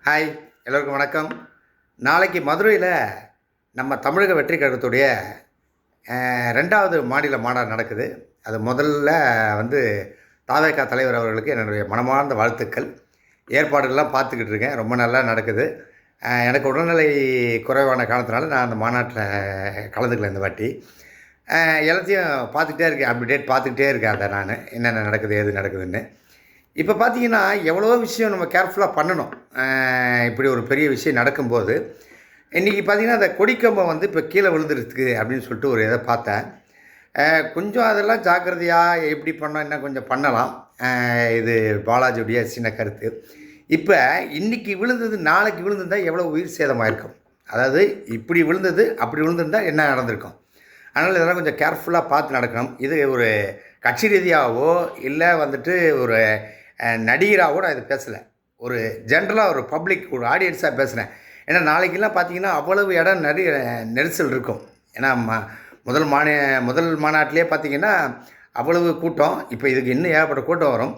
Hi, எல்லோருக்கும் வணக்கம். நாளைக்கு மதுரையில் நம்ம தமிழக வெற்றி கழகத்துடைய 2வது மாநில மாநாடு நடக்குது. அது முதல்ல வந்து தாவேகா தலைவர் அவர்களுக்கு என்னுடைய மனமார்ந்த வாழ்த்துக்கள். ஏற்பாடுகள்லாம் பார்த்துக்கிட்டு இருக்கேன். ரொம்ப நல்லா நடக்குது. எனக்கு உடல்நிலை குறைவான காரணத்தினால நான் அந்த மாநாட்டில் கலந்துக்கல இந்த வாட்டி. எல்லாத்தையும் பார்த்துக்கிட்டே இருக்கேன். அப்டேட் பார்த்துக்கிட்டே இருக்கேன் அதை நான். என்னென்ன நடக்குது, ஏது நடக்குதுன்னு. இப்போ பார்த்தீங்கன்னா, எவ்வளவோ விஷயம் நம்ம கேர்ஃபுல்லா பண்ணணும். இப்படி ஒரு பெரிய விஷயம் நடக்கும்போது, இன்றைக்கி பார்த்தீங்கன்னா, அந்த கொடிக்கம்பம் வந்து இப்போ கீழ விழுந்துருக்கு அப்படின்னு சொல்லிட்டு ஒரு இத பார்த்தேன். கொஞ்சம் அதெல்லாம் ஜாக்கிரதையா எப்படி பண்ணோம், இன்னும் கொஞ்சம் பண்ணலாம். இது பாலாஜியுடைய சின்ன கருத்து. இப்ப இன்னைக்கு விழுந்தது, நாளைக்கு விழுந்திருந்தா எவ்வளோ உயிர் சேதமாயிருக்கும்? அதாவது இப்படி விழுந்தது, அப்படி விழுந்திருந்தா என்ன நடந்திருக்கும்? அதனால் இதெல்லாம் கொஞ்சம் கேர்ஃபுல்லா பார்த்து நடக்கணும். இது ஒரு கட்சி ரீதியாவோ, இல்ல வந்துட்டு ஒரு நடிகராக நான் இது பேசலை. ஒரு ஜென்ரலாக ஒரு பப்ளிக் ஒரு ஆடியன்ஸாக பேசுகிறேன். ஏன்னா நாளைக்கெல்லாம் பார்த்தீங்கன்னா அவ்வளவு இடம் நிறைய நெரிசல் இருக்கும். ஏன்னா முதல் மாநாட்டிலே பார்த்தீங்கன்னா அவ்வளவு கூட்டம். இப்போ இதுக்கு இன்னும் ஏகப்பட்ட கூட்டம் வரும்.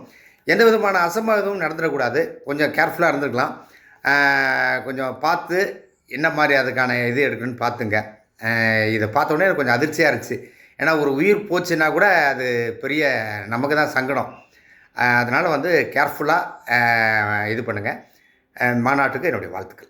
எந்த விதமான அசம்பாவிதமும் நடந்துடக்கூடாது. கொஞ்சம் கேர்ஃபுல்லாக இருந்துக்கலாம். கொஞ்சம் பார்த்து என்ன மாதிரி அதுக்கான இது எடுக்கணும்னு பார்த்துங்க. இதை பார்த்தோன்னே எனக்கு கொஞ்சம் அதிர்ச்சியாக இருந்துச்சு. ஏன்னா ஒரு உயிர் போச்சுன்னா கூட அது பெரிய நமக்கு தான் சங்கடம். அதனால் வந்து கேர்ஃபுல்லாக இது பண்ணுங்கள். மாநாட்டுக்கு என்னுடைய வாழ்த்துக்கள்.